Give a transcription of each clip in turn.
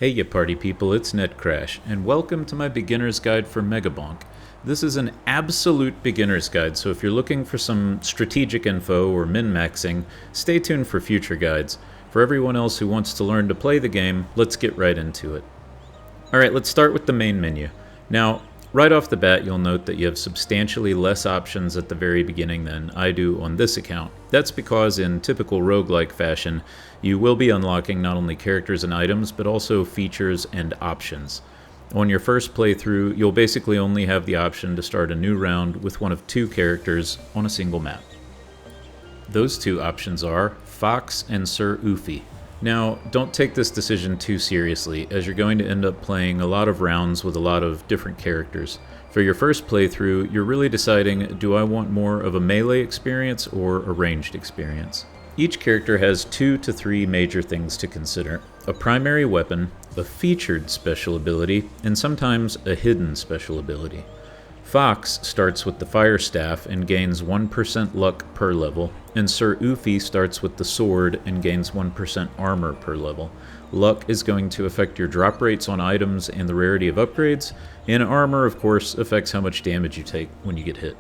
Hey you party people, it's Netcrash, and welcome to my beginner's guide for Megabonk. This is an absolute beginner's guide, so if you're looking for some strategic info or min-maxing, stay tuned for future guides. For everyone else who wants to learn to play the game, let's get right into it. Alright, let's start with the main menu. Now, right off the bat, you'll note that you have substantially less options at the very beginning than I do on this account. That's because, in typical roguelike fashion, you will be unlocking not only characters and items, but also features and options. On your first playthrough, you'll basically only have the option to start a new round with one of two characters on a single map. Those two options are Fox and Sir Oofy. Now, don't take this decision too seriously, as you're going to end up playing a lot of rounds with a lot of different characters. For your first playthrough, you're really deciding, do I want more of a melee experience or a ranged experience? Each character has 2 to 3 major things to consider: a primary weapon, a featured special ability, and sometimes a hidden special ability. Fox starts with the Fire Staff and gains 1% luck per level, and Sir Oofy starts with the Sword and gains 1% armor per level. Luck is going to affect your drop rates on items and the rarity of upgrades, and armor, of course, affects how much damage you take when you get hit.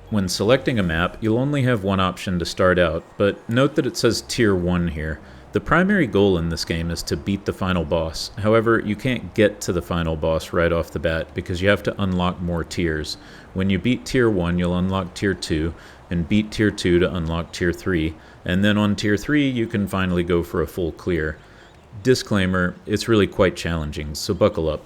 When selecting a map, you'll only have one option to start out, but note that it says Tier 1 here. The primary goal in this game is to beat the final boss. However, you can't get to the final boss right off the bat because you have to unlock more tiers. When you beat Tier 1, you'll unlock Tier 2, and beat Tier 2 to unlock Tier 3, and then on Tier 3 you can finally go for a full clear. Disclaimer, it's really quite challenging, so buckle up.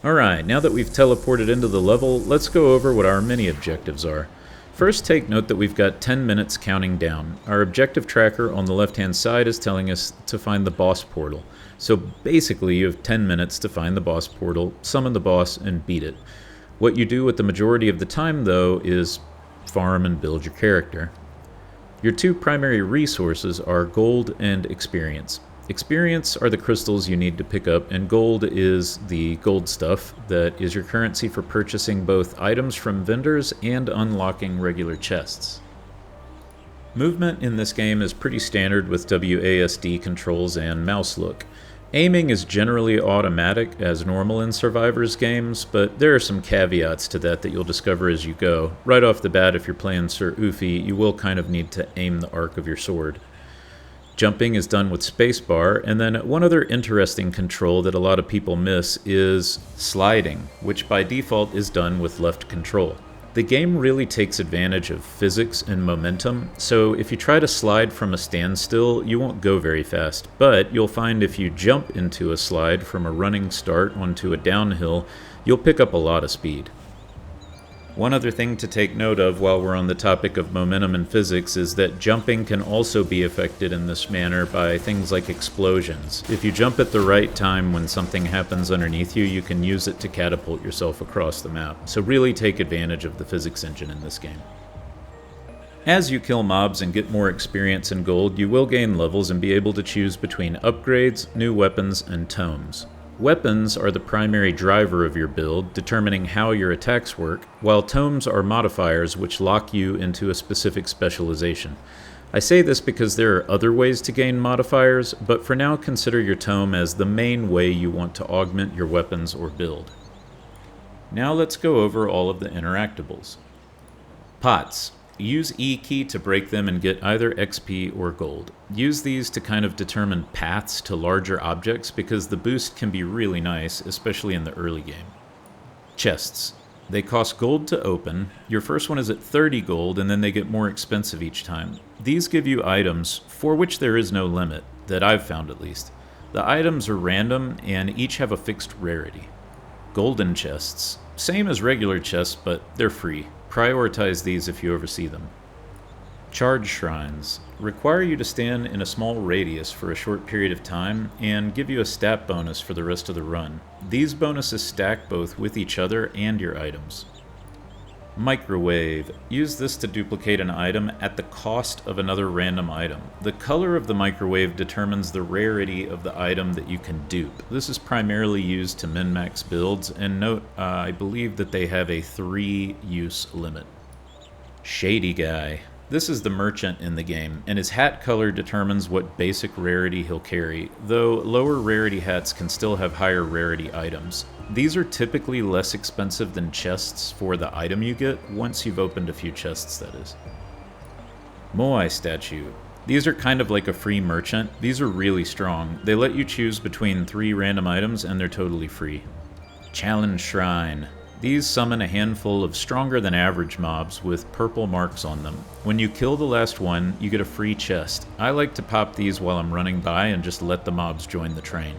Alright, now that we've teleported into the level, let's go over what our mini objectives are. First, take note that we've got 10 minutes counting down. Our objective tracker on the left-hand side is telling us to find the boss portal. So basically, you have 10 minutes to find the boss portal, summon the boss, and beat it. What you do with the majority of the time, though, is farm and build your character. Your two primary resources are gold and experience. Experience are the crystals you need to pick up, and gold is the gold stuff that is your currency for purchasing both items from vendors and unlocking regular chests. Movement in this game is pretty standard with WASD controls and mouse look. Aiming is generally automatic as normal in Survivors games, but there are some caveats to that you'll discover as you go. Right off the bat, if you're playing Sir Oofy, you will kind of need to aim the arc of your sword. Jumping is done with spacebar, and then one other interesting control that a lot of people miss is sliding, which by default is done with left control. The game really takes advantage of physics and momentum, so if you try to slide from a standstill, you won't go very fast, but you'll find if you jump into a slide from a running start onto a downhill, you'll pick up a lot of speed. One other thing to take note of while we're on the topic of momentum and physics is that jumping can also be affected in this manner by things like explosions. If you jump at the right time when something happens underneath you, you can use it to catapult yourself across the map. So really take advantage of the physics engine in this game. As you kill mobs and get more experience and gold, you will gain levels and be able to choose between upgrades, new weapons, and tomes. Weapons are the primary driver of your build, determining how your attacks work, while tomes are modifiers which lock you into a specific specialization. I say this because there are other ways to gain modifiers, but for now consider your tome as the main way you want to augment your weapons or build. Now let's go over all of the interactables. Pots. Use E key to break them and get either XP or gold. Use these to kind of determine paths to larger objects because the boost can be really nice, especially in the early game. Chests. They cost gold to open. Your first one is at 30 gold and then they get more expensive each time. These give you items, for which there is no limit, that I've found at least. The items are random and each have a fixed rarity. Golden chests. Same as regular chests, but they're free. Prioritize these if you ever see them. Charge shrines require you to stand in a small radius for a short period of time and give you a stat bonus for the rest of the run. These bonuses stack both with each other and your items. Microwave. Use this to duplicate an item at the cost of another random item. The color of the microwave determines the rarity of the item that you can dupe. This is primarily used to min-max builds, and note, I believe that they have a 3-use limit. Shady guy. This is the merchant in the game, and his hat color determines what basic rarity he'll carry, though lower rarity hats can still have higher rarity items. These are typically less expensive than chests for the item you get, once you've opened a few chests, that is. Moai statue. These are kind of like a free merchant. These are really strong. They let you choose between 3 random items, and they're totally free. Challenge Shrine. These summon a handful of stronger than average mobs with purple marks on them. When you kill the last one, you get a free chest. I like to pop these while I'm running by and just let the mobs join the train.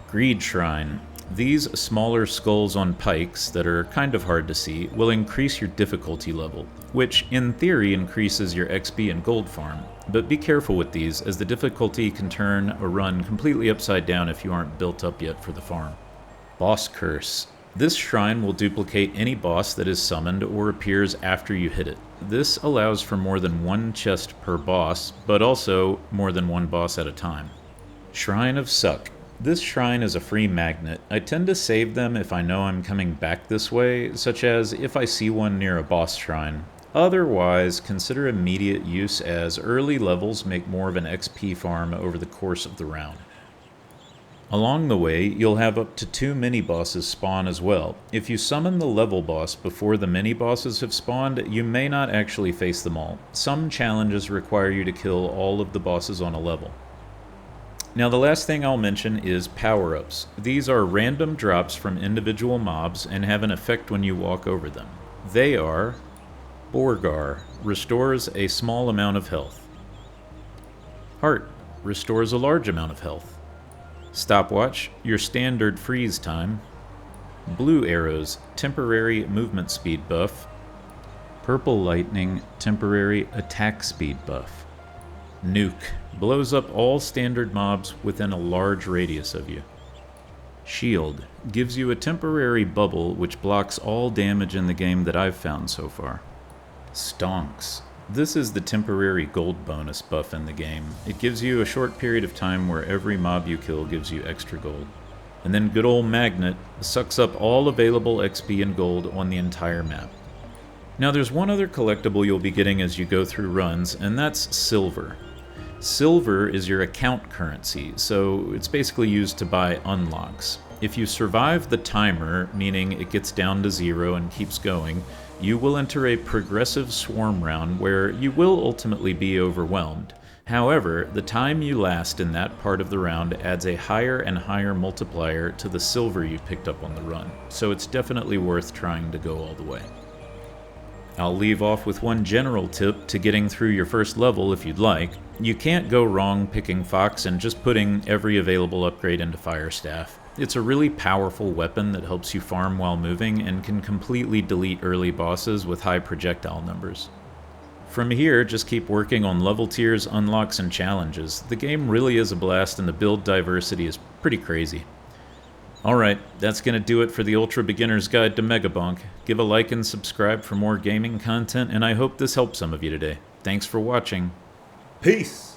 Greed Shrine. These smaller skulls on pikes that are kind of hard to see will increase your difficulty level, which in theory increases your XP and gold farm. But be careful with these, as the difficulty can turn a run completely upside down if you aren't built up yet for the farm. Boss Curse. This shrine will duplicate any boss that is summoned or appears after you hit it. This allows for more than 1 chest per boss, but also more than 1 boss at a time. Shrine of Suck. This shrine is a free magnet. I tend to save them if I know I'm coming back this way, such as if I see one near a boss shrine. Otherwise, consider immediate use, as early levels make more of an XP farm over the course of the round. Along the way, you'll have up to 2 mini-bosses spawn as well. If you summon the level boss before the mini-bosses have spawned, you may not actually face them all. Some challenges require you to kill all of the bosses on a level. Now the last thing I'll mention is power-ups. These are random drops from individual mobs and have an effect when you walk over them. They are: Borgar, restores a small amount of health. Heart, restores a large amount of health. Stopwatch, your standard freeze time. Blue arrows, temporary movement speed buff. Purple lightning, temporary attack speed buff. Nuke, blows up all standard mobs within a large radius of you. Shield, gives you a temporary bubble which blocks all damage in the game that I've found so far. Stonks. This is the temporary gold bonus buff in the game. It gives you a short period of time where every mob you kill gives you extra gold. And then good old Magnet sucks up all available XP and gold on the entire map. Now there's one other collectible you'll be getting as you go through runs, and that's silver. Silver is your account currency, so it's basically used to buy unlocks. If you survive the timer, meaning it gets down to 0 and keeps going, you will enter a progressive swarm round where you will ultimately be overwhelmed. However, the time you last in that part of the round adds a higher and higher multiplier to the silver you picked up on the run, so it's definitely worth trying to go all the way. I'll leave off with one general tip to getting through your first level if you'd like. You can't go wrong picking Fox and just putting every available upgrade into Fire Staff. It's a really powerful weapon that helps you farm while moving and can completely delete early bosses with high projectile numbers. From here, just keep working on level tiers, unlocks, and challenges. The game really is a blast and the build diversity is pretty crazy. Alright, that's going to do it for the Ultra Beginner's Guide to Megabonk. Give a like and subscribe for more gaming content, and I hope this helped some of you today. Thanks for watching. Peace!